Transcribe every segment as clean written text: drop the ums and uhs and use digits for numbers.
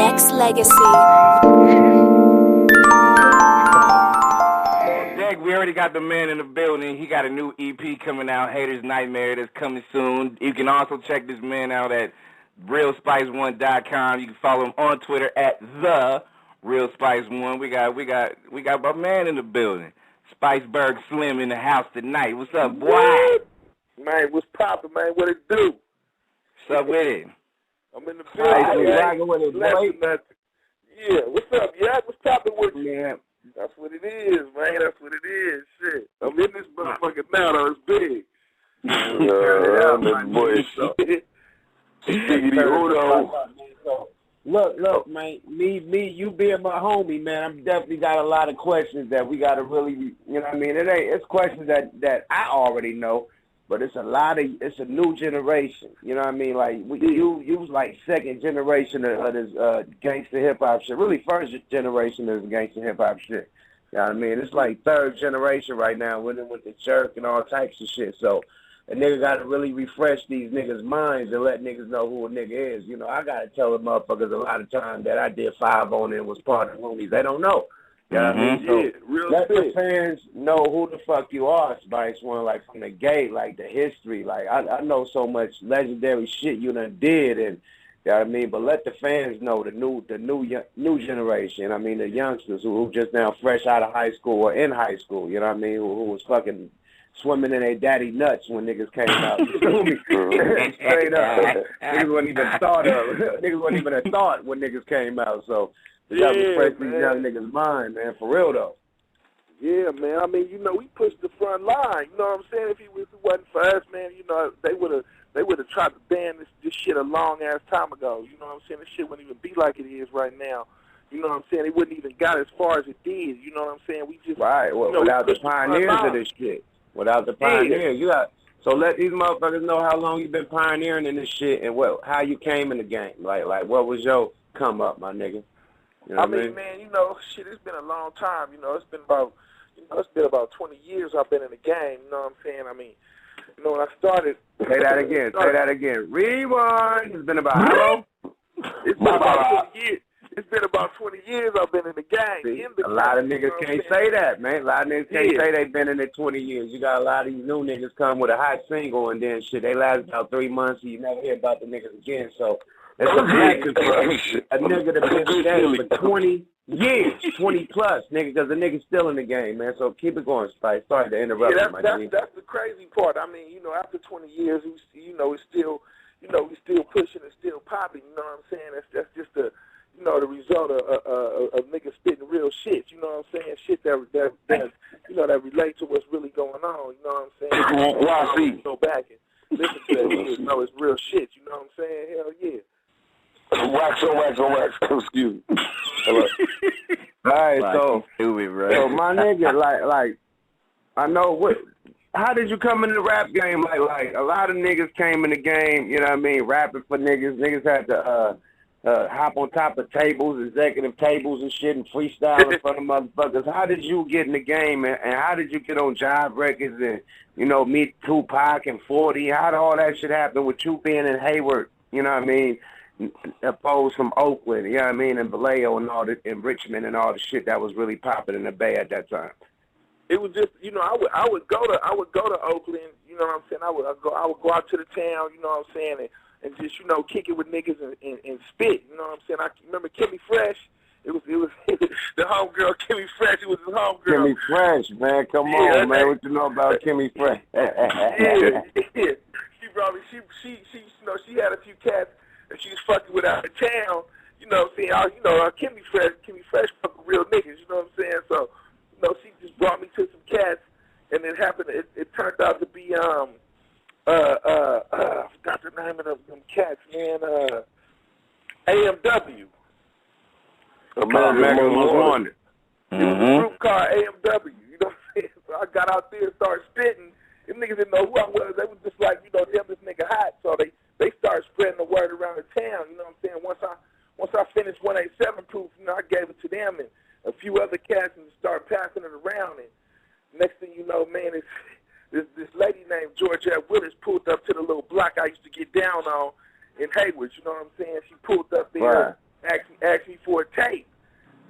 Nexxlegacy. Jack, we already got the man in the building. He got a new EP coming out, Haters Nightmare, that's coming soon. You can also check this man out at realspice1.com. You can follow him on Twitter at the realspice1. We got my man in the building. Spiceberg Slim in the house tonight. What's up, boy? Man, what's poppin', man? What it do? What's up with it? I'm in the building. Yeah, what's up, yeah? What's poppin' with you? Yeah. That's what it is, man. That's what it is. Shit. I'm in this motherfucker now, though. It's big. Look, man, me, you being my homie, man, I'm definitely got a lot of questions that we got to really, you know what I mean? It's questions that I already know, but it's a new generation, you know what I mean? Like, you was like second generation of this gangster hip-hop shit, really first generation of this gangster hip-hop shit, you know what I mean? It's like third generation right now with the jerk and all types of shit, so a nigga got to really refresh these niggas' minds and let niggas know who a nigga is. You know, I got to tell the motherfuckers a lot of times that I did 5 on and was part of the homies. They don't know. You know what I mean? So let the fans know who the fuck you are, Spice One, like from the gate, like the history. Like, I know so much legendary shit you done did, and you know what I mean? But let the fans know the new generation. I mean, the youngsters who just now fresh out of high school or in high school, you know what I mean, who was fucking swimming in their daddy nuts when niggas came out. You feel me? Straight up. Niggas wasn't even thought of. Niggas wasn't even a thought when niggas came out. So you got to refresh these young niggas' mind, man, for real though. Yeah, man. I mean, you know, we pushed the front line. You know what I'm saying? If it wasn't for us, man, you know, they would have tried to ban this shit a long ass time ago. You know what I'm saying? This shit wouldn't even be like it is right now. You know what I'm saying? It wouldn't even got as far as it did. You know what I'm saying? We just right. Well, without the pioneers of this shit. Without the pioneers, so let these motherfuckers know how long you've been pioneering in this shit and how you came in the game. Like what was your come up, my nigga? You know I mean, man, you know, shit, it's been a long time. You know, it's been about 20 years I've been in the game. You know what I'm saying? I mean, you know, when I started. Say that again. Say that again. Rewind. It's been about how long? It's been about 20 years. It's been about 20 years I've been in the game. See, a lot of niggas can't say that, man. A lot of niggas can't say they've been in it 20 years. You got a lot of these new niggas come with a hot single and then shit, they last about 3 months and you never hear about the niggas again. So it's a practice for a nigga to been steady for 20 years, 20 plus, nigga, because the nigga's still in the game, man. So keep it going, Spice. Sorry to interrupt you, my nigga. That's the crazy part. I mean, you know, after 20 years, you know, it's still, you know, we still pushing and still popping. You know what I'm saying? That's just the, you know, the result of niggas spitting real shit. You know what I'm saying? Shit that you know, that relate to what's really going on. You know what I'm saying? Go back and listen to that shit. You know, it's real shit. You know what I'm saying? Hell yeah. Wax. Excuse me. All right, so my nigga, like, I know how did you come in the rap game? Like a lot of niggas came in the game, you know what I mean, rapping for niggas. Niggas had to hop on top of tables, executive tables and shit, and freestyle in front of motherfuckers. How did you get in the game, and how did you get on Jive Records and, you know, meet Tupac and 40? How did all that shit happen with you being in Hayward, you know what I mean, opposed from Oakland, you know what I mean, and Vallejo and all the, and Richmond and all the shit that was really popping in the Bay at that time? It was just, you know, I would go to Oakland, you know what I'm saying? I would go out to the town, you know what I'm saying, and just, you know, kick it with niggas and spit, you know what I'm saying? I remember Kimmy Fresh. It was the homegirl Kimmy Fresh. It was his homegirl. Kimmy Fresh, man, come on, man. What you know about Kimmy Fresh? yeah. She brought me. She, you know, she had a few cats that she was fucking with out of town. You know what I'm saying? You know, Kimmy Fresh fucking real niggas. You know what I'm saying? So, you know, she just brought me to some cats, and it happened. It turned out to be I forgot the name of them cats, man. AMW. American Most Wanted. It was a group called AMW. You know what I'm saying? So I got out there and started spitting. Them niggas didn't know who I was. They was just like, you know, damn, this nigga hot. So they started spreading the word around the town. You know what I'm saying? Once I finished 187 Proof, you know, I gave it to them and a few other cats and started passing it around. And next thing you know, man, this lady named Georgette Willis pulled up to the little block I used to get down on in Hayward. You know what I'm saying? She pulled up there. Right. asked me for a tape.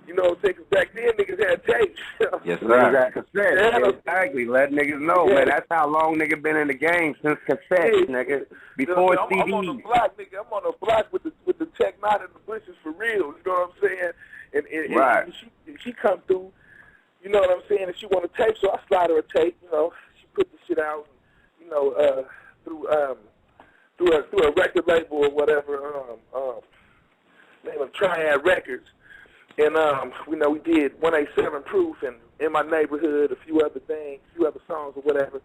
You know what I'm saying? 'Cause back then niggas had tapes. Yes, Niggas sir. got cassette. Yeah. Exactly. Let niggas know, man. That's how long nigga been in the game, since cassette, nigga. Before CDs. I'm on the block, nigga. I'm on the block with the Tech 9 in the bushes for real. You know what I'm saying? And right. she come through. You know what I'm saying? And she want a tape, so I slide her a tape. You know, she put the shit out. You know, through a record label or whatever. Name of Triad Records. And, you know, we did 187 Proof and In My Neighborhood, a few other things, a few other songs or whatever.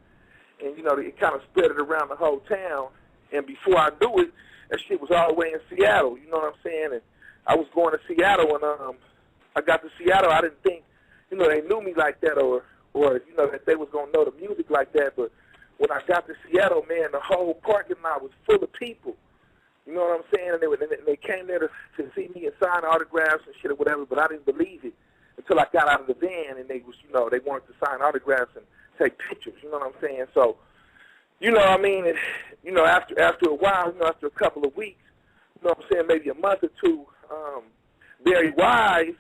And, you know, it kind of spread it around the whole town. And before I knew it, that shit was all the way in Seattle, you know what I'm saying? And I was going to Seattle, and I got to Seattle. I didn't think, you know, they knew me like that or you know, that they was going to know the music like that. But when I got to Seattle, man, the whole parking lot was full of people. You know what I'm saying? And they came there to see me and sign autographs and shit or whatever, but I didn't believe it until I got out of the van and they was, you know, they wanted to sign autographs and take pictures. You know what I'm saying? So, you know, I mean, you know, after a while, you know, after a couple of weeks, you know what I'm saying, maybe a month or two, Barry Wise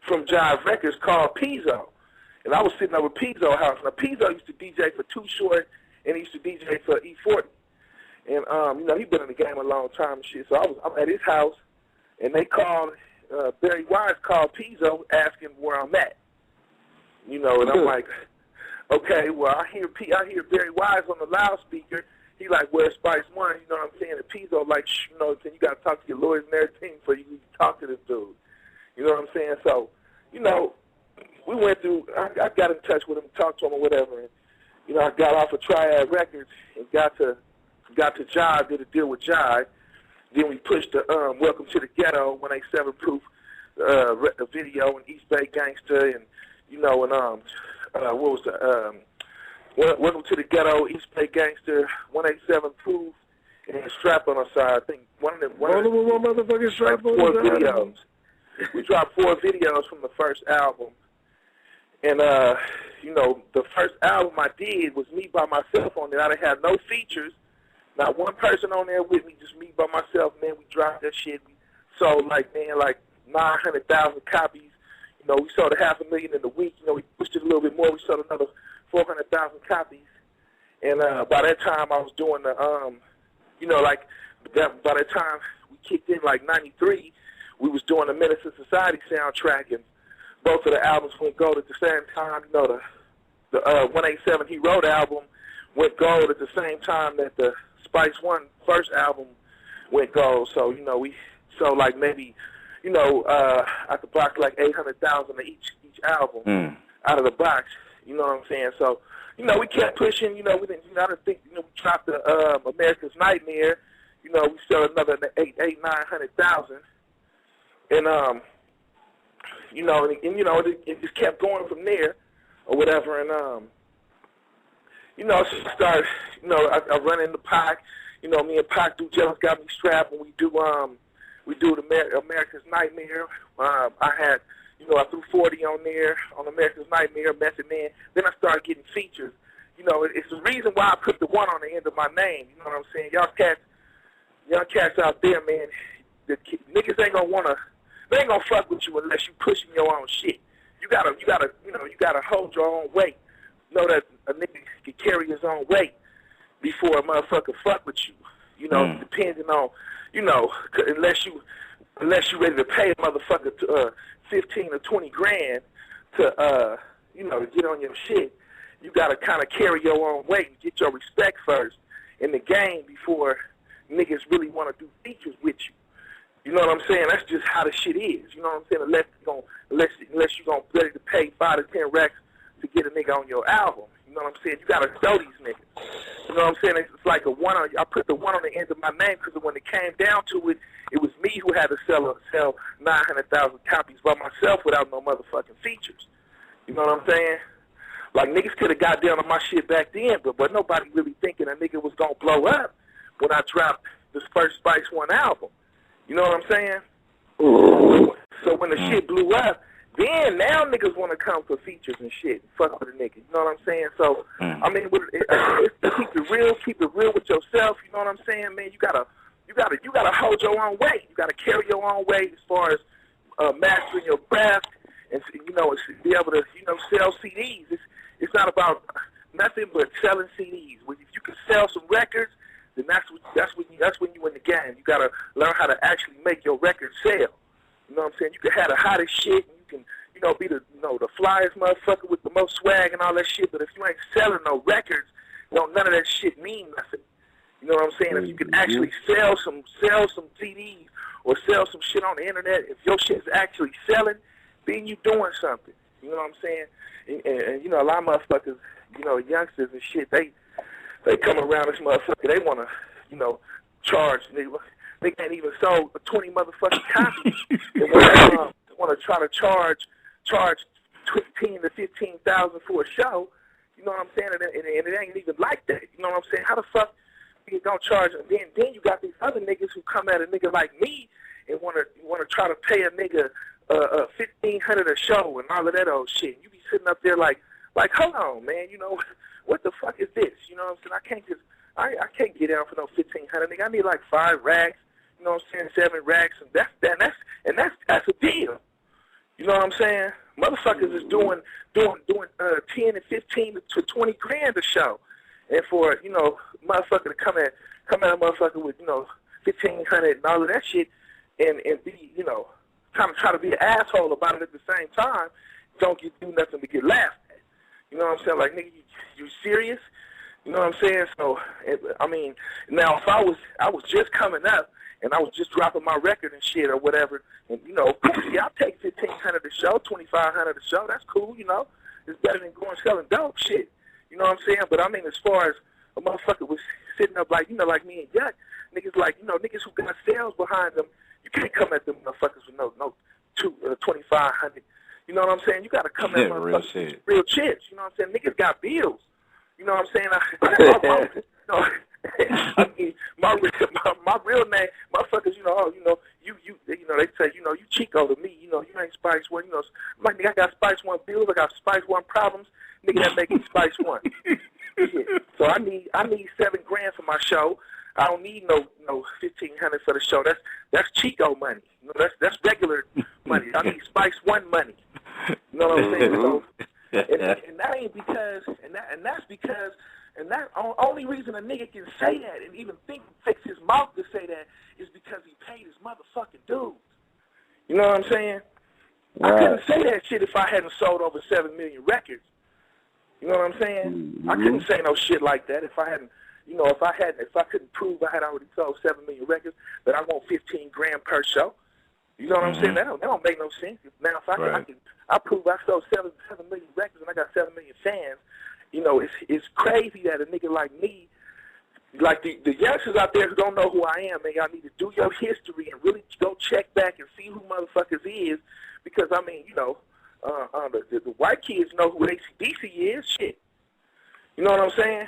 from Jive Records called Pizzo, and I was sitting over at Pizzo's house. Now Pizzo used to DJ for Too Short, and he used to DJ for E40. And, you know, he'd been in the game a long time and shit. So I'm at his house, and they called, Barry Wise called Pizzo asking where I'm at. You know, and I'm like, okay, well, I hear Barry Wise on the loudspeaker. He like, where's Spice One? You know what I'm saying? And Pizzo like, shh, you know, you got to talk to your lawyers and everything before you can talk to this dude. You know what I'm saying? So, you know, we went through, I got in touch with him, talked to him or whatever, and, you know, I got off of Triad Records and got to Jive, did a deal with Jive. Then we pushed the Welcome to the Ghetto, 187 Proof video, and East Bay Gangster, and, you know, and what was the, Welcome to the Ghetto, East Bay Gangster, 187 Proof, and Strap on our side. I think one of them motherfucking Strap on 4 videos. We dropped 4 videos from the first album. And, you know, the first album I did was me by myself on there. I didn't have no features. Not one person on there with me, just me by myself. Man, we dropped that shit. We sold, like 900,000 copies. You know, we sold 500,000 in a week. You know, we pushed it a little bit more. We sold another 400,000 copies. And by that time, I was doing the, you know, like, by that time we kicked in, like, 93, we was doing the Medicine Society soundtrack, and both of the albums went gold at the same time. You know, the 187 He Wrote album went gold at the same time that the Spice One first album went gold. So, you know, we sold like maybe, you know, out the box like 800,000 of each album out of the box. You know what I'm saying? So, you know, we kept pushing. You know, we didn't. You know, I didn't think. You know, we dropped the America's Nightmare. You know, we sold another 900,000, and you know, and you know, it just kept going from there, or whatever, and you know, so I started, you know, I run into Pac. You know, me and Pac do Jealous Got Me Strapped, and we do the America's Nightmare. I had, you know, I threw 40 on there on America's Nightmare, Method Man. Then I started getting features. You know, it's the reason why I put the 1 on the end of my name. You know what I'm saying? Y'all cats out there, man, the niggas ain't gonna wanna, they ain't gonna fuck with you unless you pushing your own shit. You gotta hold your own weight. Know that a nigga can carry his own weight before a motherfucker fuck with you. You know, depending on, you know, unless you ready to pay a motherfucker to 15 or 20 grand to you know, to get on your shit, you gotta kind of carry your own weight and get your respect first in the game before niggas really want to do features with you. You know what I'm saying? That's just how the shit is. You know what I'm saying? Unless you're gonna ready to pay 5 to 10 racks to get a nigga on your album. You know what I'm saying? You gotta show these niggas. You know what I'm saying? It's like a 1 on, I put the 1 on the end of my name because when it came down to it, it was me who had to sell 900,000 copies by myself without no motherfucking features. You know what I'm saying? Like, niggas could have got down on my shit back then, but nobody really thinking a nigga was gonna blow up when I dropped this first Spice One album. You know what I'm saying? So when the shit blew up, then now niggas want to come for features and shit and fuck with a nigga. You know what I'm saying? So, I mean, keep it real with yourself. You know what I'm saying, man? You gotta you gotta hold your own weight. You gotta carry your own weight as far as mastering your craft and be able to sell CDs. It's not about nothing but selling CDs. If you can sell some records, then that's when you win the game. You gotta learn how to actually make your record sell. You know what I'm saying? You can have the hottest shit, and you can be the the flyest motherfucker with the most swag and all that shit. But if you ain't selling no records, none of that shit mean nothing. You know what I'm saying? If you can actually sell some CDs or sell some shit on the internet, if your shit's actually selling, then you doing something. You know what I'm saying? And a lot of motherfuckers, youngsters and shit, they come around this motherfucker, they want to, charge. They can't even sell 20 motherfucking copies. They want to try to charge 15 to 15,000 for a show. You know what I'm saying? And it ain't even like that. You know what I'm saying? How the fuck you gonna charge? And then you got these other niggas who come at a nigga like me and want to try to pay a nigga $1,500 a show and all of that old shit. You be sitting up there like hold on, man. What the fuck is this? You know what I'm saying? I can't get down for no $1,500, nigga. I need like 5 racks. You know what I'm saying? 7 racks, and that's a deal. You know what I'm saying? Motherfuckers is doing 10 and 15 to 20 grand a show, and for motherfucker to come at a motherfucker with $1,500 and all of that shit, and be try to be an asshole about it at the same time, don't do nothing to get laughed at. You know what I'm saying? Like, nigga, you serious? You know what I'm saying? So, I mean, now if I was just coming up and I was just dropping my record and shit or whatever, and I'll take $1,500 a show, $2,500 a show. That's cool, It's better than going selling dope shit. You know what I'm saying? But I mean, as far as a motherfucker was sitting up like like me and Yuck, niggas like niggas who got sales behind them, you can't come at them motherfuckers with no 2,500. You know what I'm saying? You got to come at motherfuckers real chips. You know what I'm saying? Niggas got bills. You know what I'm saying? I mean, my real name, motherfuckers. They say, you Chico to me. You ain't Spice One. Like, nigga, I got Spice One bills. I got Spice One problems. Nigga, that make me Spice One. Shit. So I need $7 grand for my show. I don't need no $1,500 for the show. That's Chico money. That's regular money. I need Spice One money. You know what I'm saying? So, and that ain't because, and that only reason a nigga can say that and even fix his mouth to say that is because he paid his motherfucking dues. You know what I'm saying? Right. I couldn't say that shit if I hadn't sold over 7 million records. You know what I'm saying? Mm-hmm. I couldn't say no shit like that if I hadn't. If I couldn't prove I had already sold 7 million records, that I want 15 grand per show. You know what I'm saying? That don't make no sense. Now, if I prove I sold 7 million records and I got 7 million fans, it's crazy that a nigga like me, like the youngsters out there who don't know who I am, man, y'all need to do your history and really go check back and see who motherfuckers is, because I mean, the white kids know who AC/DC is. Shit, you know what I'm saying?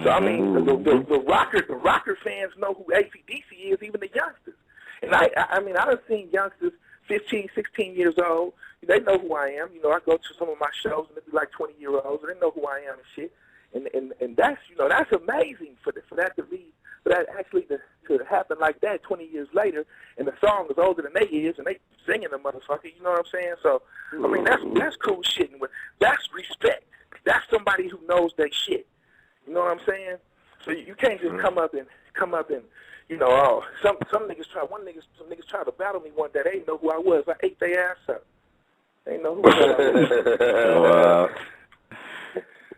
So I mean, the rocker fans know who AC/DC is, even the youngsters. And I mean, I done seen youngsters 15, 16 years old. They know who I am. I go to some of my shows and they be like 20-year-olds, and they know who I am and shit. And that's that's amazing for that actually to happen like that 20 years later, and the song is older than they is, and they singing the motherfucker. You know what I'm saying? So I mean, that's cool shit. And that's respect. That's somebody who knows their shit. You know what I'm saying? So you can't just come up and some niggas tried to battle me one day. They didn't know who I was. I ate their ass up. They didn't know who I was.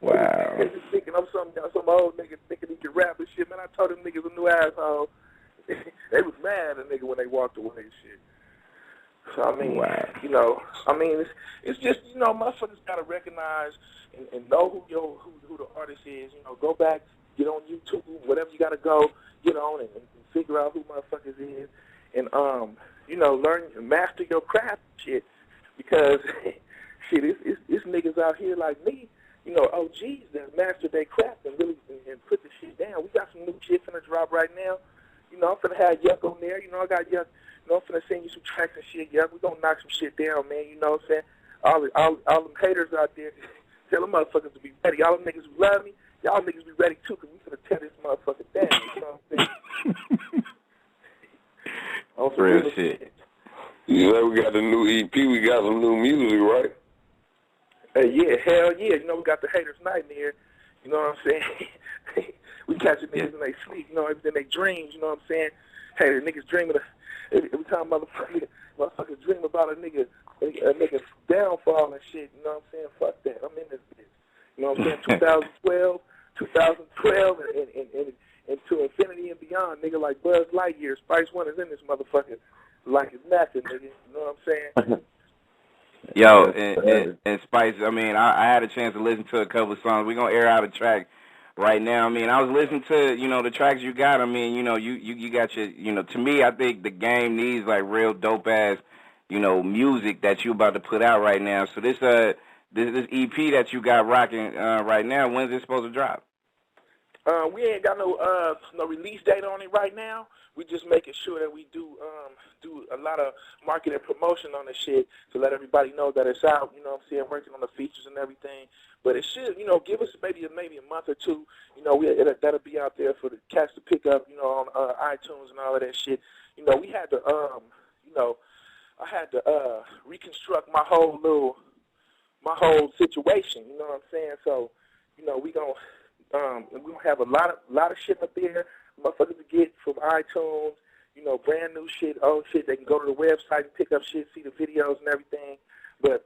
Wow. They just thinking I'm some old nigga thinking he can rap and shit. Man, I told them niggas a new asshole. They was mad at a nigga when they walked away and shit. So I mean, it's just motherfuckers gotta recognize and know who the artist is. Go back, get on YouTube, whatever you gotta go, get on and figure out who motherfuckers is, and learn and master your craft and shit. Because shit, it's niggas out here like me, OGs that master their craft and really and put the shit down. We got some new shit finna drop right now. I'm finna have Yuck on there. I got Yuck. I'm finna send you some tracks and shit, Yuck. We gonna knock some shit down, man. You know what I'm saying? All them haters out there, tell them motherfuckers to be ready. All them niggas who love me, y'all niggas be ready too, because we finna tear this motherfucker down. You know what I'm saying? On some real shit. Yeah, we got the new EP. We got some new music, right? Yeah, hell yeah. You know, we got the Haters Nightmare. You know what I'm saying? We catching niggas in they sleep, you know, in they dreams, you know what I'm saying? Hey, the niggas dreaming every time motherfuckers dream about a nigga's downfall and shit, you know what I'm saying? Fuck that. I'm in this bitch. You know what I'm saying? 2012 and to infinity and beyond, nigga, like Buzz Lightyear. Spice One is in this motherfucker like it's nothing, nigga. You know what I'm saying? Yo, and Spice, I mean, I had a chance to listen to a couple of songs. We're going to air out a track right now. I mean, I was listening to, you know, the tracks you got. I mean, you know, you got your, you know, to me, I think the game needs, like, real dope-ass, you know, music that you about to put out right now. So this EP that you got rocking right now, when's it supposed to drop? We ain't got no release date on it right now. We just making sure that we do a lot of marketing and promotion on the shit to let everybody know that it's out. You know what I'm saying? Working on the features and everything. But it should, you know, give us maybe a month or two. You know, that'll be out there for the cats to pick up. You know, on iTunes and all of that shit. You know, we had to, you know, I had to reconstruct my whole situation. You know what I'm saying? So, you know, we gonna have a lot of shit up there. Motherfuckers to get from iTunes, you know, brand new shit, old shit. They can go to the website and pick up shit, see the videos and everything. But,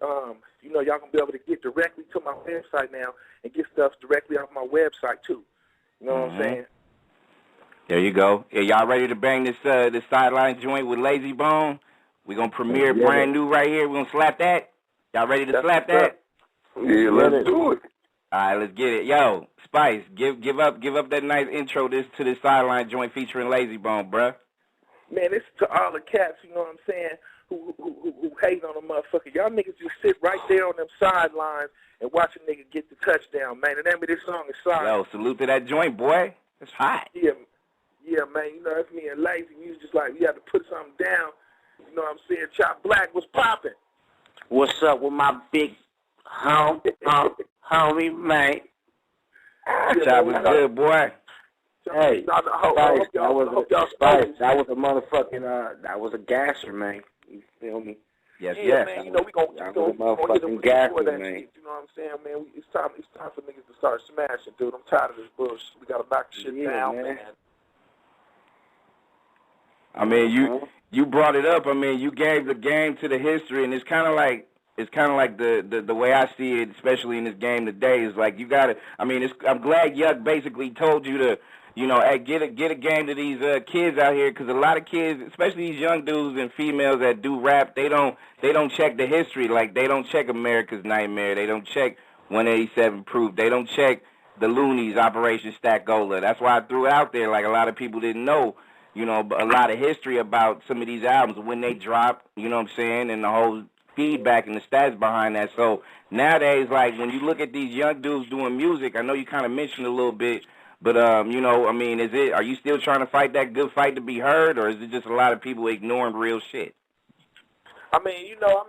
you know, y'all going to be able to get directly to my website now and get stuff directly off my website, too. You know what I'm saying? There you go. Yeah, y'all ready to bang this sideline joint with Lazy Bone? We're going to premiere brand new right here. We're going to slap that. Y'all ready to slap that? Yeah, let's do it. All right, let's get it. Yo, Spice, give up that nice intro to this sideline joint featuring Lazy Bone, bruh. Man, this is to all the cats, you know what I'm saying, who hate on a motherfucker. Y'all niggas just sit right there on them sidelines and watch a nigga get the touchdown, man. The name of this song is Slide. Yo, salute to that joint, boy. It's hot. Yeah, man, you know, that's me and Lazy. We was just like, we had to put something down. You know what I'm saying? Chop Black was popping. What's up with my big homie, man? Chop was good, boy. Hey, that was a motherfucking, that was a gasser, man. You feel me? Yes, man. You know, we gonna get them motherfucking gasser, man. Shit, you know what I'm saying, man? It's time for niggas to start smashing, dude. I'm tired of this bullshit. We gotta knock the shit down, man. I mean, you brought it up. I mean, you gave the game to the history, and it's kind of like the way I see it, especially in this game today, is like you got to. I mean, I'm glad Yuck basically told you to, you know, get a game to these kids out here, because a lot of kids, especially these young dudes and females that do rap, they don't check the history. Like, they don't check America's Nightmare. They don't check 187 Proof. They don't check the Loonies, Operation Stackola. That's why I threw it out there. Like, a lot of people didn't know, you know, a lot of history about some of these albums when they drop, you know what I'm saying, and the whole feedback and the stats behind that. So nowadays, like, when you look at these young dudes doing music, I know you kind of mentioned a little bit, but, you know, I mean, are you still trying to fight that good fight to be heard, or is it just a lot of people ignoring real shit? I mean, you know,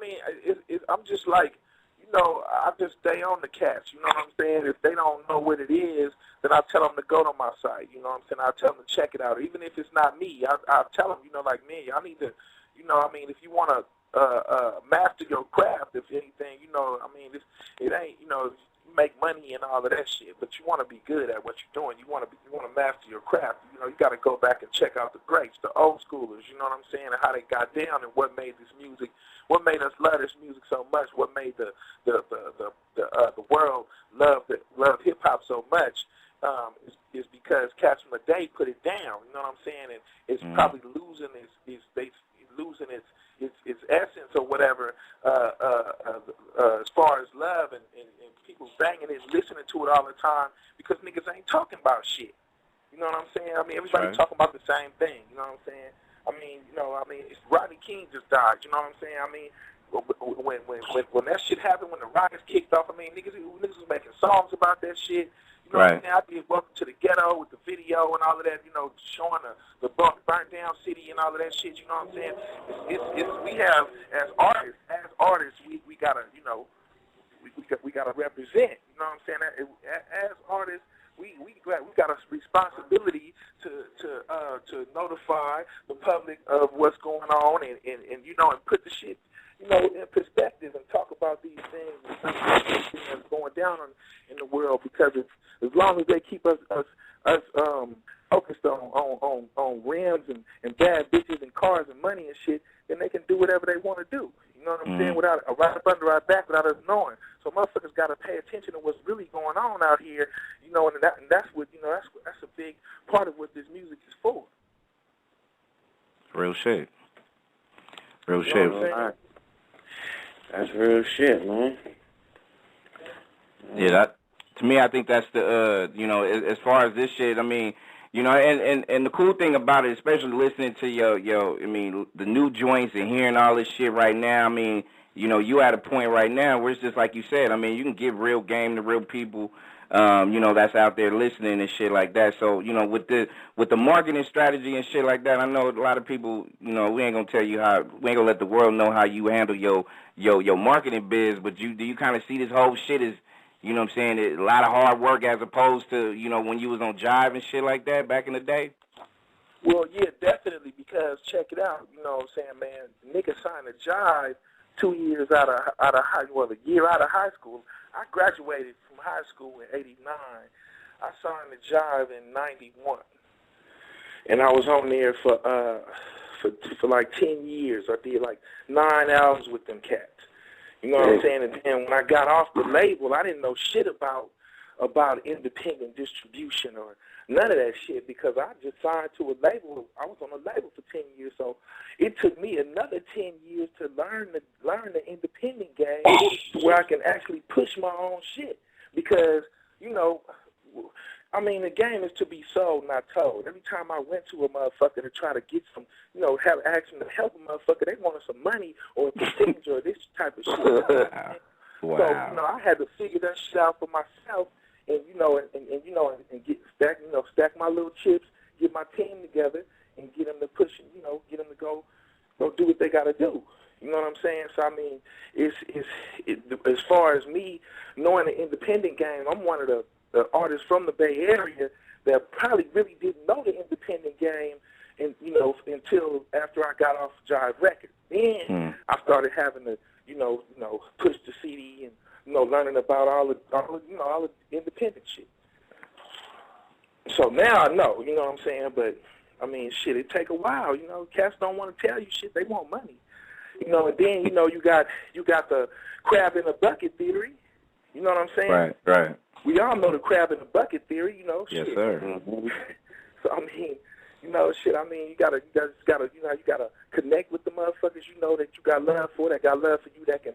I'm just like, you know, I just stay on the cats, you know what I'm saying? If they don't know what it is, then I tell them to go to my site, you know what I'm saying? I tell them to check it out. Even if it's not me, I tell them, you know, like, man, y'all need to, you know, I mean, if you want to master your craft, if anything, you know, I mean, it ain't, you know, you make money and all of that shit, but you want to be good at what you're doing. You want to master your craft. You know, you got to go back and check out the greats, the old schoolers, you know what I'm saying, and how they got down and what made this music, what made us love this music so much, what made the world love hip hop so much. Is because Cats from the Day put it down, you know what I'm saying, and it's probably losing its essence or whatever, as far as love and people banging it, listening to it all the time, because niggas ain't talking about shit. You know what I'm saying? I mean, everybody's talking about the same thing. You know what I'm saying? I mean, it's Rodney King just died. You know what I'm saying? I mean, when that shit happened, when the riots kicked off, I mean, niggas was making songs about that shit. You know what I'm saying? I did Welcome to the Ghetto with the video and all of that, you know, showing the burnt down city and all of that shit, you know what I'm saying? We have, as artists, we gotta, you know, we gotta represent, you know what I'm saying? As artists, we got a responsibility to notify the public of what's going on and put the shit in perspective and talk about these things and that's going down in the world, because as long as they keep us focused on rims and bad bitches and cars and money and shit, then they can do whatever they want to do. You know what I'm saying? Without right up under our back, without us knowing. So motherfuckers got to pay attention to what's really going on out here. And that's what that's a big part of what this music is for. Real shit. Real You know shit. what I'm saying? That's real shit, man. Yeah, to me, I think that's the as far as this shit, I mean, and the cool thing about it, especially listening to the new joints and hearing all this shit right now, I mean, you at a point right now where it's just like you said, I mean, you can give real game to real people, that's out there listening and shit like that. So, with the marketing strategy and shit like that, I know a lot of people, we ain't gonna tell you we ain't gonna let the world know how you handle your marketing biz, but do you kind of see this whole shit as, you know what I'm saying, a lot of hard work as opposed to, when you was on Jive and shit like that back in the day? Well, yeah, definitely, because check it out, you know what I'm saying, man, nigga signed a Jive 2 years out of a year out of high school. I graduated from high school in '89. I signed the Jive in '91, and I was on there for like 10 years. I did like 9 albums with them cats. You know what I'm saying? And when I got off the label, I didn't know shit about independent distribution or none of that shit, because I just signed to a label. I was on a label for 10 years, so it took me another 10 years to learn the independent game where I can actually push my own shit. Because, I mean, the game is to be sold, not told. Every time I went to a motherfucker to try to get some, have action to help a motherfucker, they wanted some money or a percentage or this type of shit. Wow. So, I had to figure that shit out for myself, and and get stack my little chips, get my team together, and get them to push, get them to go do what they got to do. You know what I'm saying? So, I mean, as far as me knowing the independent game, I'm one of the artists from the Bay Area that probably really didn't know the independent game, and until after I got off Jive Records. Then I started having to, push the CD and learning about all the independent shit. So now I know, you know what I'm saying? But I mean, shit, it take a while. Cats don't want to tell you shit; they want money. And then you got the crab in a bucket theory. You know what I'm saying? Right. We all know the crab in the bucket theory. Yes, shit. sir. So I mean, shit. I mean, you gotta connect with the motherfuckers that you got love for, that got love for you, that can,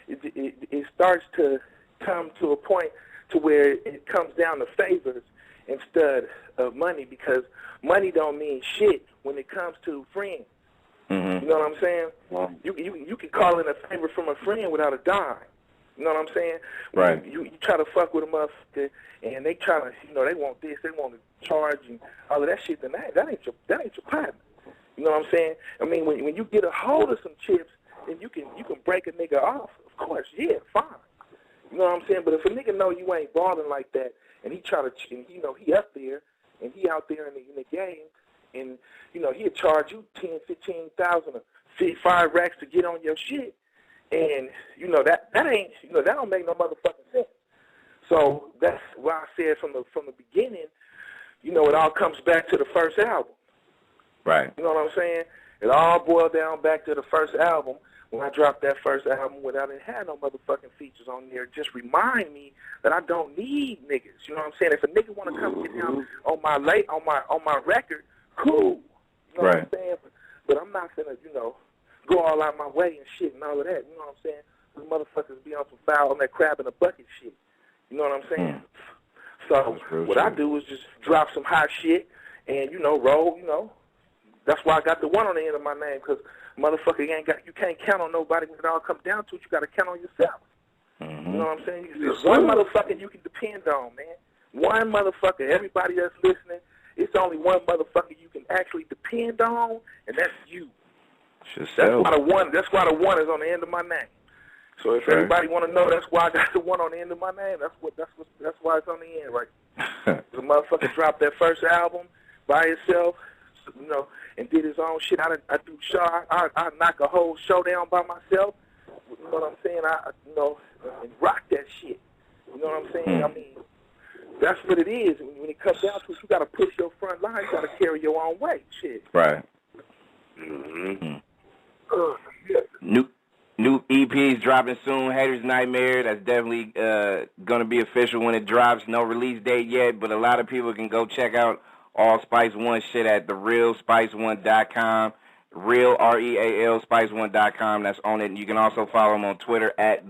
it starts to come to a point to where it comes down to favors instead of money, because money don't mean shit when it comes to friends. Mm-hmm. You know what I'm saying? Wow. You can call in a favor from a friend without a dime. You know what I'm saying? Right. You try to fuck with a motherfucker, and they try to, they want this, they want to charge and all of that shit. Then that ain't your partner. You know what I'm saying? I mean, when you get a hold of some chips, then you can break a nigga off. Of course, yeah, fine. You know what I'm saying? But if a nigga know you ain't balling like that, and he try to, he up there, and he out there in the game, and he'll charge you 10, 15,000 or 5 racks to get on your shit. And, that ain't, that don't make no motherfucking sense. So that's why I said from the beginning, it all comes back to the first album. Right. You know what I'm saying? It all boiled down back to the first album. When I dropped that first album, when I didn't have no motherfucking features on there, just remind me that I don't need niggas. You know what I'm saying? If a nigga want to come get down on my record, cool. You know what I'm saying? But I'm not gonna, go all out my way and shit and all of that. You know what I'm saying? The motherfuckers be on some foul on that crab in a bucket shit. You know what I'm saying? So what I do is just drop some hot shit and roll. That's why I got the one on the end of my name, because motherfucker you can't count on nobody when it all comes down to it. You got to count on yourself. Mm-hmm. You know what I'm saying? There's one motherfucker you can depend on, man. One motherfucker. Everybody that's listening, it's only one motherfucker you can actually depend on, and that's you. That's why the one is on the end of my name. So if everybody want to know, that's why I got the one on the end of my name. That's why it's on the end, right? The motherfucker dropped that first album by himself, you know, and did his own shit. I do show. I knock a whole show down by myself. You know what I'm saying? And rock that shit. You know what I'm saying? I mean, that's what it is. When it comes down to it, you got to push your front line. You got to carry your own weight. Shit. Right. New EPs dropping soon. Haters Nightmare. That's definitely going to be official when it drops. No release date yet, but a lot of people can go check out all Spice One shit at therealspice1.com. Real, REAL, Spice1.com. That's on it. And you can also follow them on Twitter at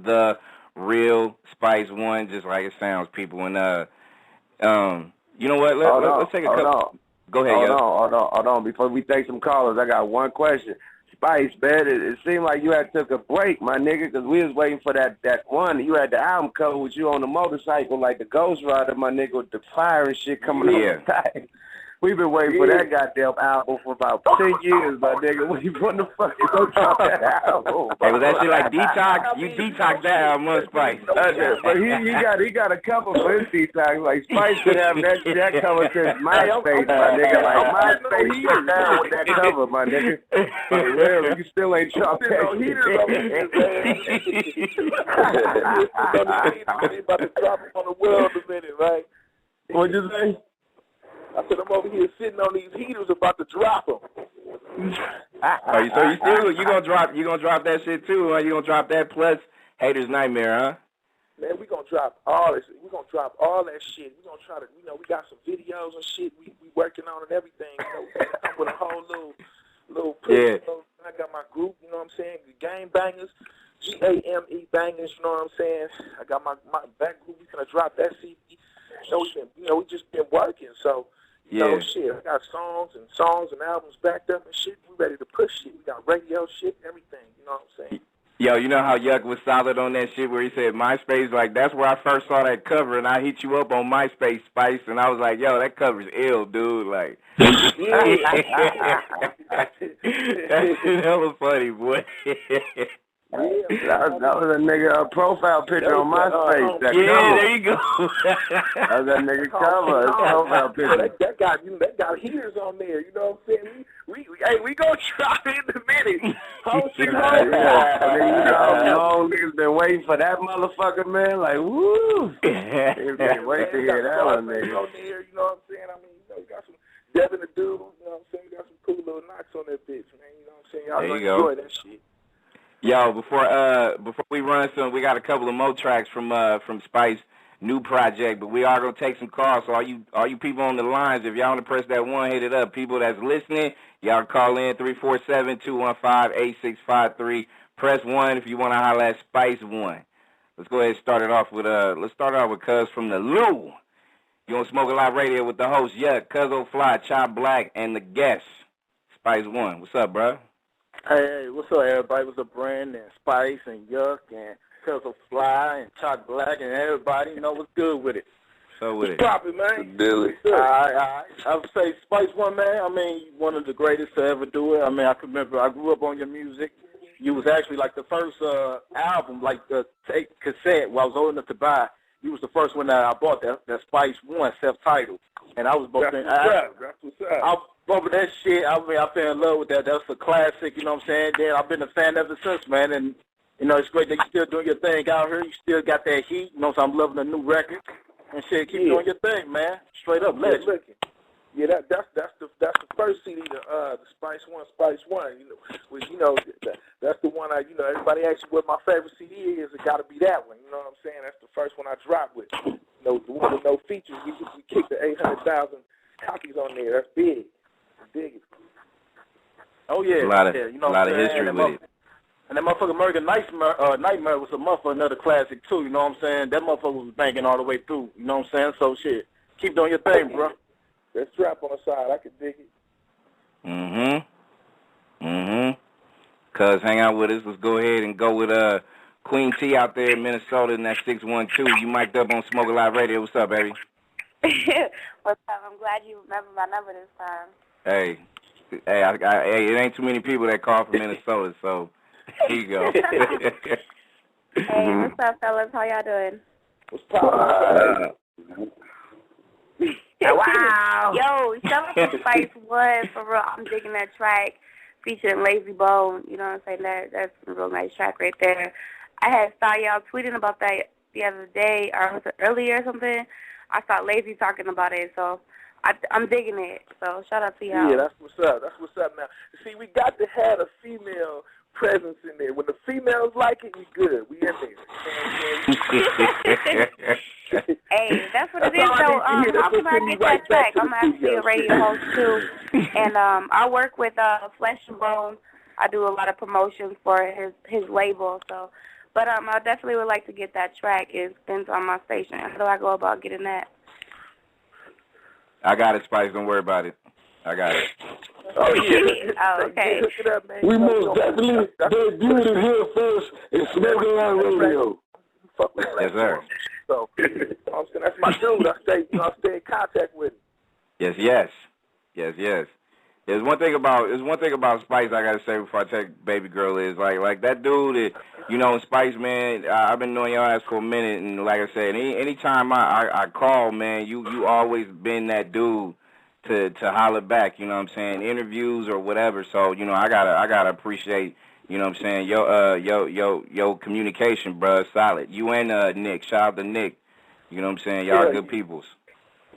TheRealSpice1, just like it sounds, people. And you know what? Let's take a couple. Go ahead, Hold on. Before we take some callers, I got one question. Spice, man, it seemed like you had took a break, my nigga, because we was waiting for that one. You had the album cover with you on the motorcycle like the Ghost Rider, my nigga, with the fire and shit coming up the time. We've been waiting for that goddamn album for about 10 years, my nigga. When the fuck you gonna drop that album? Hey, was that shit like Detox? You detoxed that album, Spice. But he got a cover for his Detox. Like, Spice should have that cover since MySpace, my nigga. Like, MySpace is down with that cover, my nigga. Like, really, you still ain't dropped that shit. He's about to drop it on the world in a minute, right? What'd you say? I said I'm over here sitting on these heaters about to drop them. So you gonna drop that shit too, huh? You gonna drop that plus Haters Nightmare, huh? Man, we gonna drop all this. We gonna drop all that shit. We gonna try to, we got some videos and shit. We working on and everything. We come with a whole little push. Yeah. I got my group. You know what I'm saying? The Game Bangers, GAME Bangers. You know what I'm saying? I got my back group. We gonna drop that CD. We just been working. So. You know, shit, I got songs and albums backed up and shit. We ready to push shit. We got radio shit, everything. You know what I'm saying? Yo, you know how Yuck was solid on that shit where he said MySpace, like, that's where I first saw that cover, and I hit you up on MySpace, Spice, and I was like, yo, that cover's ill, dude. Like, that shit hella funny, boy. That was a nigga profile picture on MySpace. There you go. That was that nigga cover. His profile picture. That got heaters on there. You know what I'm saying? We gonna drop it in a minute. Long niggas been waiting for that motherfucker, man. Like, woo. Niggas been waiting to hear that one, nigga. On there, you know what I'm saying? I mean, we got some Devin the Dude. You know what I'm saying? We got some cool little knocks on that bitch, man. You know what I'm saying? Y'all gonna enjoy that shit. Yo, before we run some, we got a couple of more tracks from Spice new project, but we are gonna take some calls. So all you people on the lines, if y'all wanna press that one, hit it up. People that's listening, y'all call in 347-215-8653. Press 1 if you wanna holler at Spice One. Let's go ahead and start it off with Cuz from the Lou. You on Smoke a Lot Radio with the host, Cuz O'Fly, Chop Black, and the guest, Spice One. What's up, bro? Hey, what's up, everybody? What's up, Brand and Spice and Yuck and Cuz O'Fly and Chalk Black and everybody? You know what's good with it? So with it. Pop it, man. Billy. All right. I would say Spice One, man. I mean, one of the greatest to ever do it. I mean, I can remember I grew up on your music. You was actually like the first album, like the tape cassette, where I was old enough to buy. You was the first one that I bought, that Spice One self-titled. And I was both I bumping that shit. I mean, I fell in love with that. That's a classic, you know what I'm saying? Then I've been a fan ever since, man. And, you know, it's great that you're still doing your thing out here. You still got that heat. You know, so I'm loving the new record. And shit, keep doing your thing, man. Straight up, legend. Yeah, that's the first CD, the Spice One. You know, that's the one everybody asks you what my favorite CD is. It got to be that one. You know what I'm saying? That's the first one I dropped with. You know, the one with no features. We kicked the 800,000 copies on there. That's big. Big. Oh yeah, a lot of history with it. And that motherfucker American Nightmare was a motherfucker, another classic too. You know what I'm saying? That motherfucker was banging all the way through. You know what I'm saying? So shit, keep doing your thing, bro. That strap on the side, I can dig it. Cuz, hang out with us. Let's go ahead and go with Queen T out there in Minnesota in that 612. You mic'd up on Smoke a Lot Radio. What's up, baby? What's up? I'm glad you remember my number this time. Hey, it ain't too many people that call from Minnesota, so here you go. Hey, what's up, fellas? How y'all doing? What's poppin'? Wow. Yo, shout out to Spice One for real. I'm digging that track featuring Lazy Bone. You know what I'm saying? That's a real nice track right there. I had saw y'all tweeting about that the other day, or was it earlier or something? I saw Lazy talking about it, so I'm digging it. So shout out to y'all. Yeah, that's what's up. That's what's up now. See, we got to have a female presence in there. When the females like it, we good. We in there. Hey, that's what it is, though. How can I get that track? I'm actually a radio host, too. And I work with Flesh and Bone. I do a lot of promotions for his label. So, but I definitely would like to get that track. It's been on my station. How do I go about getting that? I got it, Spice. Don't worry about it. I got it. Oh, yeah. Oh, okay. Hook it up, man. We most definitely debuted it here first in Smoking Line Radio. Fuck with Yes, sir. So, you know what I'm saying? That's my dude. I stay in contact with him. Yes. There's one thing about Spice I gotta say before I take Baby Girl is like that dude that, you know, Spice, man, I've been knowing your ass for a minute, and like I said, anytime I call, man, you always been that dude to holler back, you know what I'm saying, interviews or whatever. So, you know, I gotta appreciate, you know what I'm saying, your communication, bruh, solid. You and Nick, shout out to Nick, you know what I'm saying, y'all good peoples.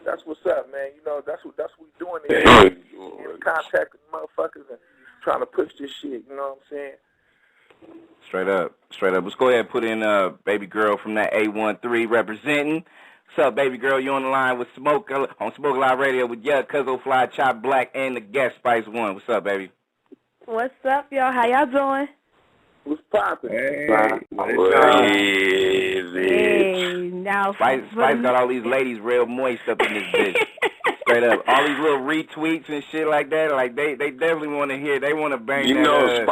That's what's up, man. You know, that's what we doing here. In contact with motherfuckers and trying to push this shit, you know what I'm saying? Straight up. Let's go ahead and put in Baby Girl from that A13 representing. What's up, Baby Girl? You on the line with Smoke on Smoke Live Radio with Yuck, Cuzzo Fly, Chop Black, and the guest Spice One. What's up, baby? What's up, y'all? How y'all doing? What's poppin'? Hey, now Spice got all these ladies real moist up in this bitch. Straight up. All these little retweets and shit like that, like they definitely want to hear. They want to bang You that, know,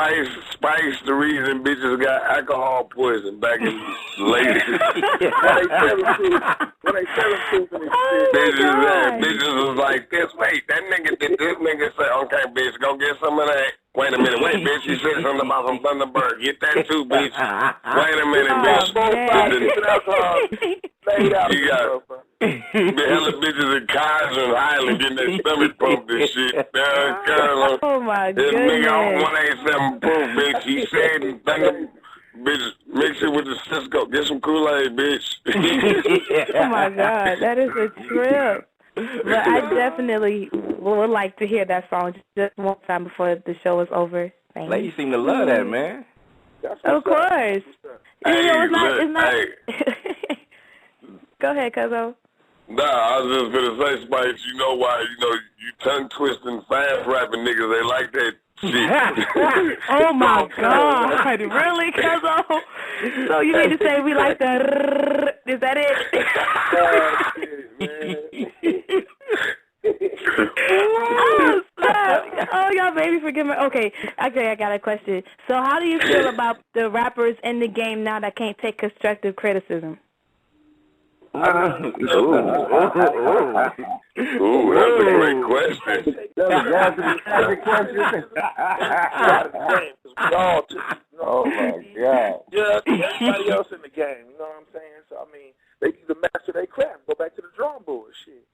Spice, the reason bitches got alcohol poison back in the late. When they tell them truth and Bitches was like this. Wait, that nigga did this. Nigga say, okay, bitch, go get some of that. Wait a minute. Wait, bitch, you said something about some Thunderbird. Get that too, bitch. Wait a minute, bitch. You got hella bitches in Kaiser and Highland getting their stomach pumped and shit. Oh, my This goodness. nigga on 187 proof, bitch. He said, bitch, mix it with the Cisco. Get some Kool-Aid, bitch. Oh, my God. That is a trip. But I definitely would like to hear that song just one time before the show is over. Thank you. Ladies seem to love that, man. Of course. You know, it's not. Hey. Go ahead, Cuzzo. Nah, I was just gonna say, Spice, you know why, you tongue twisting, fast rapping niggas, they like that shit. Oh my God. Really, Cuzzo? So you need to say we like the is that it? Oh, snap. Oh, y'all baby forgive me. Okay, I got a question. So how do you feel about the rappers in the game now that can't take constructive criticism? Ooh, that's a great question. That's a question. Oh, my God. Yeah, everybody else in the game, you know what I'm saying? So, I mean, they need to master their craft. Go back to the drawing board, shit.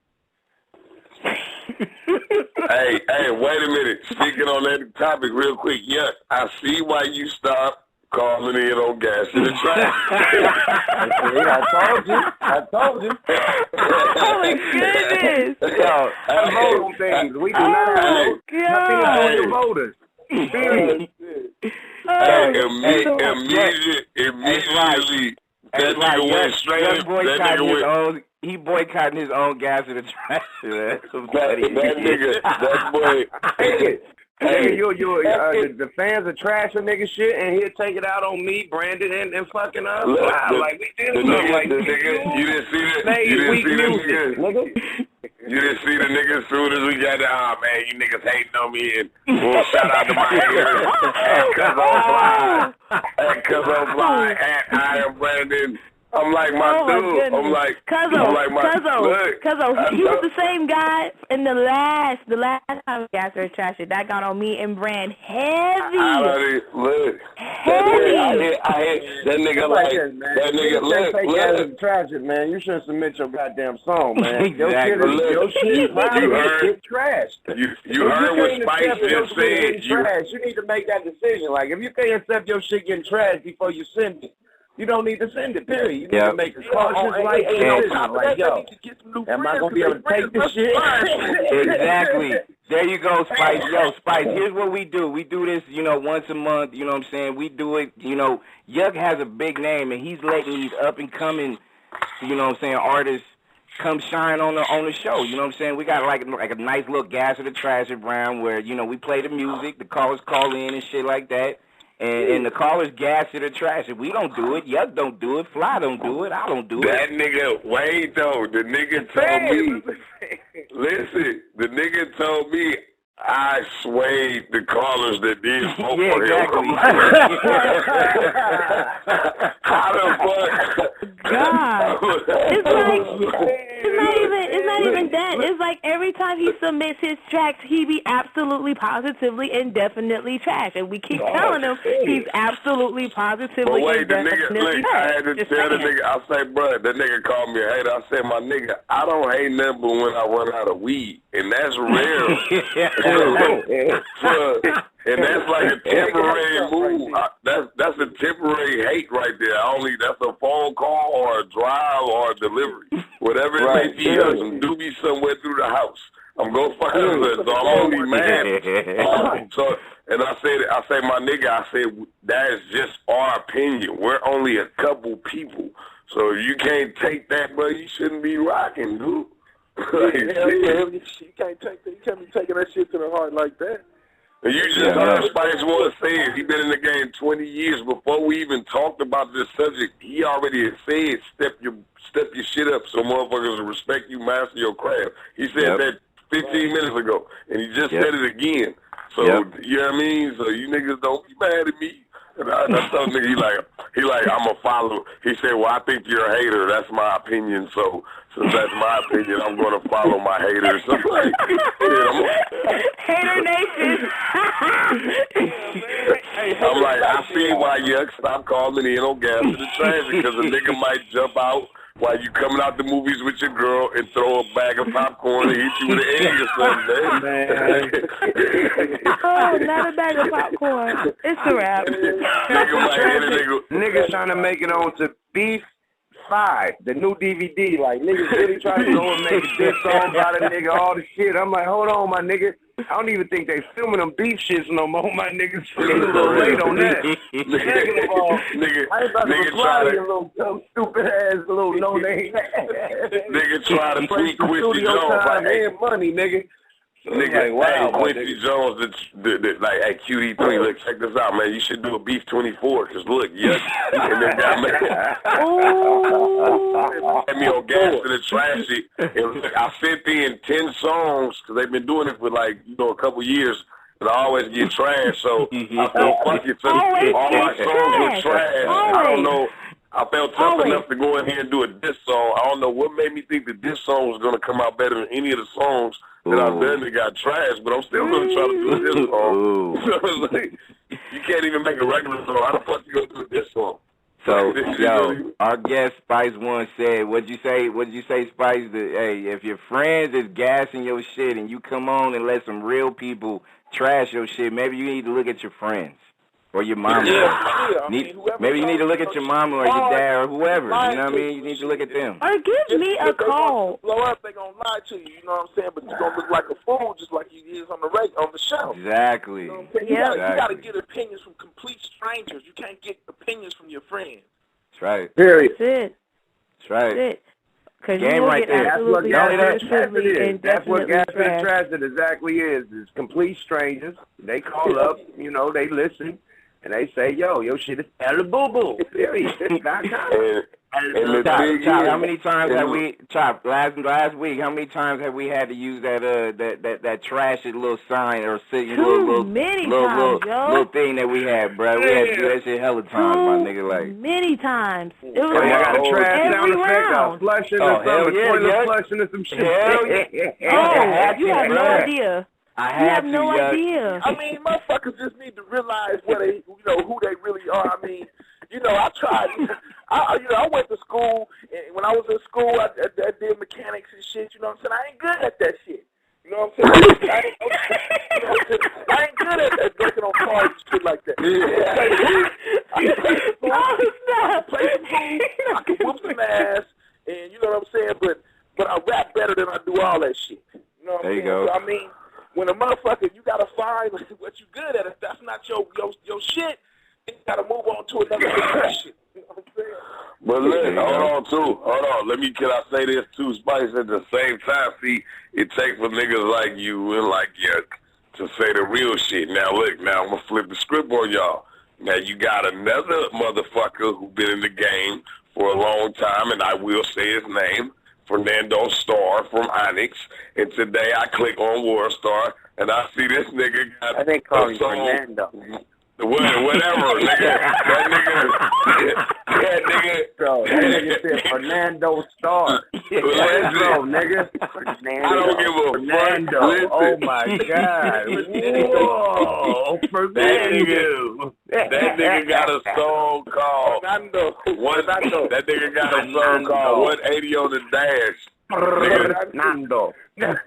Hey, wait a minute. Speaking on that topic real quick, yes, I see why you stopped calling in on gas in the track. I told you. Oh, my goodness. Yo, voting things. We do not have nothing to do with the voters. Immediately, that nigga went straight. He boycotting his own gas in the trash. That boy. Hey, the fans are trashing nigga shit, and he'll take it out on me, Brandon, and fucking us. Like we did something like this. You didn't see that? You didn't see the nigga as soon as we got there. Man, you niggas hating on me, and shout out to my haters. And Cuzzo Fly, at iambranded. I'm like my dude. I'm like Cuzzo, he was the same guy in the last time Gas or Trash It. That got on me and Brand heavy. Look, heavy. I hit that nigga that nigga look. Trash It, man. You shouldn't submit your goddamn song, man. Exactly. Your shit get trashed. You heard what Spice just said. You need to make that decision. Like, if you can't accept your shit getting trashed before you send it, you don't need to send it, period. You need to make a cautious like, yo, am I going to be able to take this shit? Exactly. There you go, Spice. Yo, Spice, here's what we do. We do this, once a month, you know what I'm saying? We do it, Yug has a big name, and he's letting these up-and-coming, artists come shine on the show. You know what I'm saying? We got like a nice little Gas or the Trash It round where, we play the music, the callers call in and shit like that. And the callers gas it or trash it. We don't do it. Yug don't do it. Fly don't do it. I don't do it. That nigga, wait though. The nigga told me. Listen, the nigga told me I swayed the callers that did vote for exactly. him. How the fuck? God, it's not even that. It's like every time he submits his tracks, he be absolutely, positively, and definitely trash, and we keep telling him he's absolutely, positively, and definitely trash. I had to tell the nigga. I say, bro, that nigga called me a hater. I said, my nigga, I don't hate nothing but when I run out of weed, and that's real. And that's like a temporary move. That's a temporary hate right there. That's a phone call or a drive or a delivery, whatever it may be. Some doobie somewhere through the house. I'm gonna find it. So I'm only mad. And I say, my nigga, I said that is just our opinion. We're only a couple people, so if you can't take that, bro, you shouldn't be rocking, dude. You can't be taking that shit to the heart like that. And you just heard Spice One say it. He been in the game 20 years. Before we even talked about this subject, he already had said, step your shit up so motherfuckers will respect you, master your craft. He said that 15 minutes ago, and he just said it again. So, you know what I mean? So you niggas don't be mad at me. And I told nigga, he like, I'm a follower. He said, well, I think you're a hater. That's my opinion. So since that's my opinion, I'm going to follow my haters. So like, Hater Nation. I'm like, I see why Yuck stopped calling in on Gas to the Trash, because a nigga might jump out while you coming out the movies with your girl and throw a bag of popcorn and hit you with an egg or something. Oh, not a bag of popcorn. It's a wrap. Niggas trying to make it on to Beef 5, the new DVD. Like, niggas really trying to go and make a diss song about a nigga, all the shit. I'm like, hold on, my nigga. I don't even think they filming them beef shits no more, my niggas. It's a little late on that. Second of all, I ain't about to reply to your little dumb, stupid ass, little no-name ass. Nigga try to tweet Quincy Jones. Like, money, nigga. Nigga, like, wow, Quincy Jones, like, hey, QD3, look, check this out, man. You should do a Beef 24, because look, and then got me. Had me on Gas to the Trash It. And look, I sent in 10 songs, because they've been doing it for, like, a couple years, and I always get trash, so I felt fuck it. So all my songs were trash. I don't know. I felt tough enough to go in here and do a diss song. I don't know what made me think that this song was going to come out better than any of the songs that I've done that got trashed, but I'm still going to try to do this song. So like, you can't even make a regular song. How the fuck you going to do this song? So, yo, our guest Spice One said, what'd you say, Spice? Hey, if your friends is gassing your shit and you come on and let some real people trash your shit, maybe you need to look at your friends. Or your mama. Maybe you need to look at your mama or your dad or whoever. You know what I mean? You need to look at them. Or give me a call. Blow up, they gonna lie to you. You know what I'm saying? But you gonna look like a fool, just like you is on the show. Exactly. You know what I'm saying? You gotta get opinions from complete strangers. You can't get opinions from your friends. That's right. Period. That's it. That's right. That's it. Game right there. That's what Gas is. That's what Gas to the Trash It exactly is. It's complete strangers. They call up, they listen. And they say, yo, your shit is hella boo-boo. Period. And the thing is, how many times have we last week? How many times have we had to use that trashy little sign or little thing that we had, bro? We had to do that shit hella times, my nigga. Like many times. It was I got a trash every sound round. flushing or something, flushing or some shit. Hell yeah. Oh, you have no idea. You have no idea. I mean, motherfuckers just need to realize who they really are. I mean, I tried. I went to school, and when I was in school, I did mechanics and shit. You know what I'm saying? I ain't good at that shit. You know what I'm saying? I ain't good at working on cars and shit like that. I can play some food, I can whoop some ass, and you know what I'm saying? But I rap better than I do all that shit. You know what I'm saying? Go. So, I mean, when a motherfucker, you gotta find what you good at. If that's not your shit, you gotta move on to another profession. You know what I'm saying? But look, hold on. Can I say this too, Spice? At the same time, see, it takes for niggas like you and like you to say the real shit. Now look, I'm gonna flip the script on y'all. Now you got another motherfucker who been in the game for a long time, and I will say his name, Fernando Starr from Onyx. And today I click on Warstar, and I see this nigga got I think call him Fernando. Whatever, nigga. That nigga said Fernando Starr. Let's go, nigga. Fernando. I don't give a Fernando. fuck. Oh my God. Whoa, Fernando. That nigga got a song called Fernando. That nigga got a song called 180 on the Dash. Fernando. Sound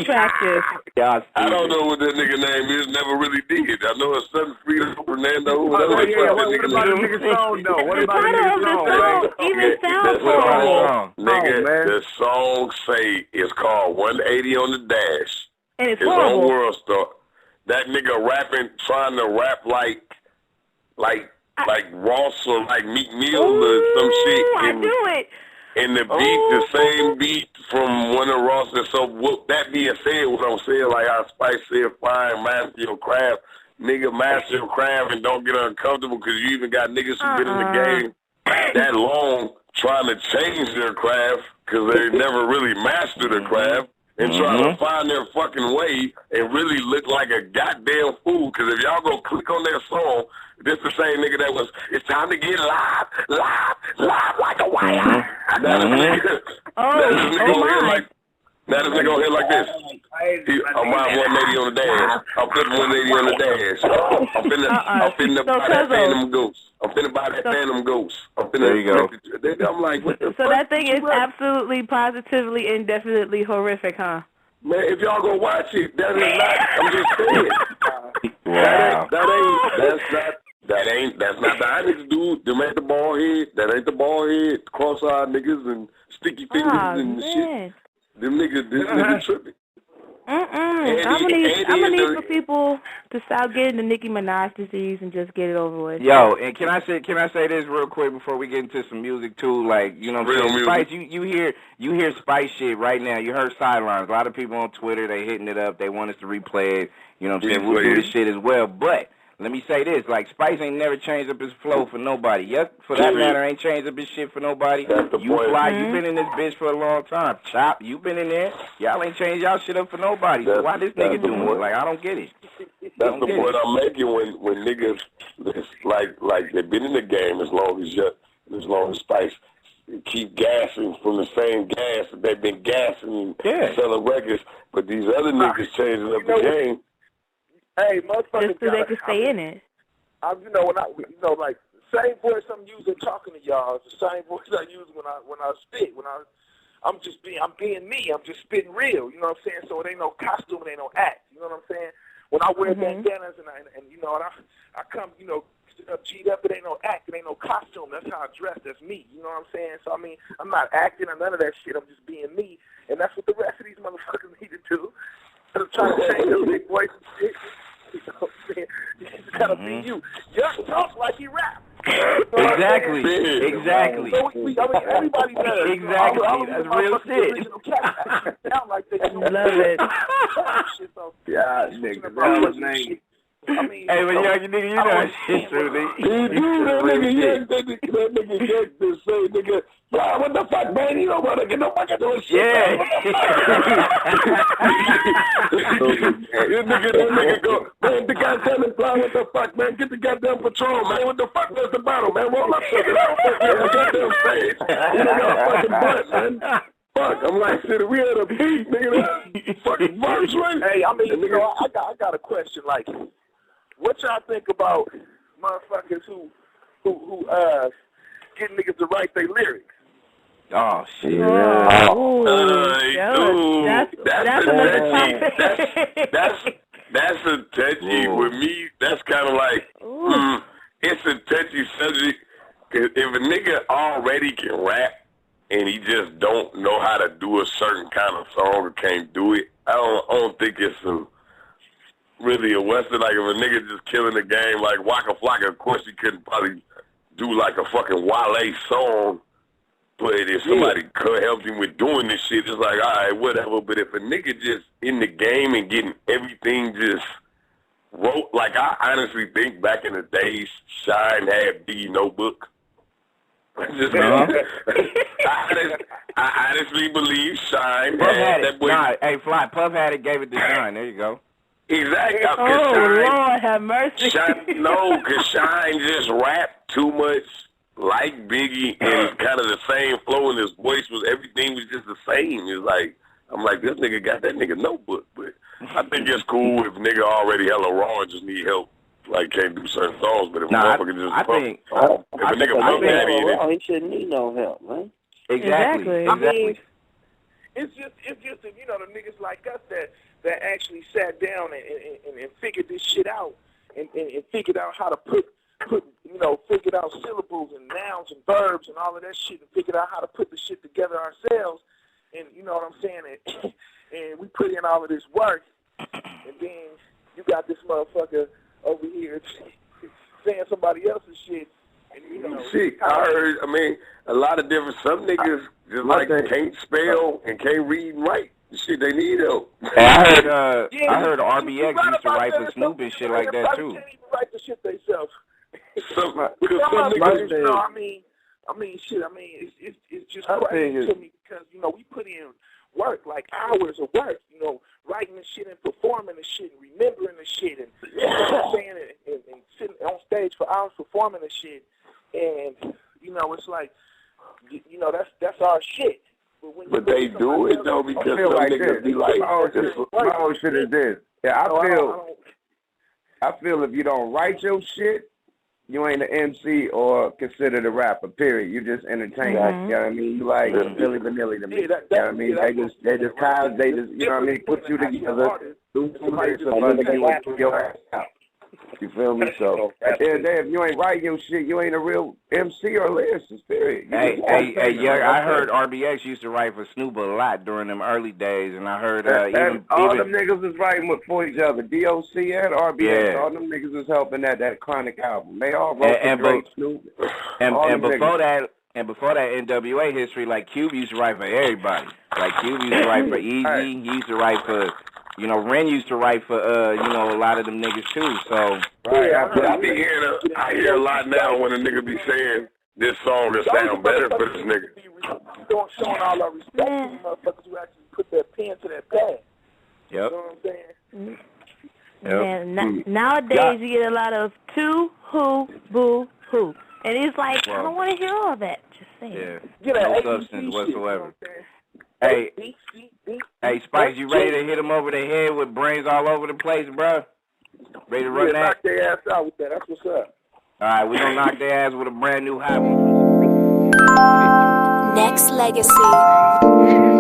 attractive. I don't know what that nigga name is. Never really did. I know it's something Freedom Fernando. What about the nigga's song though? What about the nigga's song? Even sounds horrible. Nigga, the song is called 180 on the Dash. And it's on horrible. World Star. That nigga rapping, trying to rap like Ross or like Meek Mill or some shit. I do it. And the beat, the same beat from one of Ross's. So that being said, what I'm saying, like how Spice said, fine, master your craft. Nigga, master your craft and don't get uncomfortable because you even got niggas who been in the game that long trying to change their craft because they never really mastered their craft and trying to find their fucking way and really look like a goddamn fool. Because if y'all go click on their song, this the same nigga that was, it's time to get live like a wire. Now this nigga on here like this. I'm riding 180 on the dash. I'm putting 180 on the dash. I'm finna buy that Phantom Ghost. I'm finna buy that Phantom Ghost. There you go. I'm like, what the fuck? So that thing is absolutely, positively, indefinitely horrific, huh? Man, if y'all go watch it, that is not, I'm just saying. Wow. That's not the Onyx dude. Them ain't the bald head. That ain't the bald head. Cross-eyed niggas and sticky fingers and shit. Them niggas, this nigga tripping. I'm gonna need for people to stop getting the Nicki Minaj disease and just get it over with. Yo, and can I say this real quick before we get into some music too? Like, you know what I'm saying? Spice, you hear Spice shit right now. You heard Sidelines. A lot of people on Twitter, they hitting it up. They want us to replay it. You know what I'm saying? We'll do this shit as well. But let me say this, like, Spice ain't never changed up his flow for nobody. Yes, for that matter, ain't changed up his shit for nobody. You Fly, you been in this bitch for a long time. Chop, you been in there. Y'all ain't changed y'all shit up for nobody. So why this nigga doing it? Like, I don't get it. That's the point I'm making when niggas, like they've been in the game as long as Spice keep gassing from the same gas that they've been gassing and selling records. But these other niggas changing up the game. Hey, motherfucker. Just so they can stay in it. Like, same voice I'm using talking to y'all is the same voice I use when I spit. I'm being me. I'm just spitting real. You know what I'm saying? So it ain't no costume, it ain't no act. You know what I'm saying? When I wear bandanas and I come, G'd up, it ain't no act, it ain't no costume. That's how I dress. That's me. You know what I'm saying? So I mean, I'm not acting or none of that shit. I'm just being me, and that's what the rest of these motherfuckers need to do. Instead of trying to change their big voice and shit. You know what I'm saying? You just gotta be you. Just talk like he rap. Exactly. So everybody does. Exactly. That's real shit. Sound like they love it. Yeah, nigga. That's his name. I mean, hey, but young nigga, you know it's true, nigga. That nigga Young to say, nigga, bro, what the fuck, man? You don't want to get no fucking doing shit. Yeah. That nigga go, man, the guy telling Fly, what the fuck, man? Get the goddamn patrol, man. What the fuck was the bottle, man? Roll up something. I don't think we have a goddamn stage. You don't got a fucking butt, man. Fuck, I'm like, shit, we had a beat, nigga. Fucking verse, right? Hey, I mean, you know, I got a question, like, what y'all think about motherfuckers who get niggas to write their lyrics? Oh shit! That's a touchy. With me, that's kind of like it's a touchy subject. 'Cause if a nigga already can rap and he just don't know how to do a certain kind of song or can't do it, I don't think it's really a Western. Like if a nigga just killing the game like Waka Flocka, of course he couldn't probably do like a fucking Wale song. But if somebody could help him with doing this shit, it's like, all right, whatever. But if a nigga just in the game and getting everything just wrote, like I honestly think back in the days, Shine had B Notebook. I honestly believe Shine had that boy. Nah, hey, Fly, Puff had it, gave it to Shine. There you go. Exactly. Lord have mercy. Because Shine just rapped too much. Like Biggie, and kind of the same flow, and his voice was, everything was just the same. It's like, I'm like, this nigga got that nigga Notebook, but I think it's cool if nigga already hella raw and just need help, like can't do certain songs, but if motherfucker just if a nigga Puff Daddy in it, he shouldn't need no help, man. Exactly. I mean, it's just you know, the niggas like us that actually sat down and figured this shit out and figured out how to figured out syllables and nouns and verbs and all of that shit and figured out how to put the shit together ourselves. And you know what I'm saying? And we put in all of this work, and then you got this motherfucker over here saying somebody else's shit. And you know, shit, I mean, a lot of different, some niggas just like can't spell and can't read and write. Shit, they need help. I heard RBX used to write for Snoop and shit like that too. Can't even write the shit themselves. Some niggas, you know, I mean, shit. I mean, it's just crazy to me because you know we put in work, like hours of work. You know, writing the shit and performing the shit and remembering the shit and you know what I'm saying and sitting on stage for hours performing the shit. And you know, it's like, you know, that's our shit. But they do it though because some niggas be like, my whole shit is this. Yeah, I feel if you don't write your shit, you ain't an MC or considered a rapper, period. You just entertain. You know what I mean? You like Milli Vanilli to me. You know what I mean? They just you know what I mean, put you together, do some lyrics of other you want to put your ass out. You feel me? So at the end of the day, if you ain't writing your shit, you ain't a real MC or lyricist, period. I heard RBX used to write for Snoop a lot during them early days, and I heard all them niggas was writing for each other. DOC and RBX, all them niggas was helping that Chronic album. They all wrote for Drake, Snoop. And before that, NWA history, like Cube used to write for everybody. Like Cube used to write for Easy. He used to write for, you know, Ren used to write for, you know, a lot of them niggas too. So I hear a lot now when a nigga be saying this song will sound better for this nigga. Showing all our respect to the motherfuckers who actually put their pen to their pad. Yep. You know what I'm saying? Yeah, nowadays you get a lot of too, who, boo, who. And it's like, I don't want to hear all that. Just saying. Yeah. No substance whatsoever. Hey, Spice, you ready to hit them over the head with brains all over the place, bro? Ready to run that? Knock their ass out with that. That's what's up. All right, we're going to knock their ass with a brand new hot one. Nexxlegacy.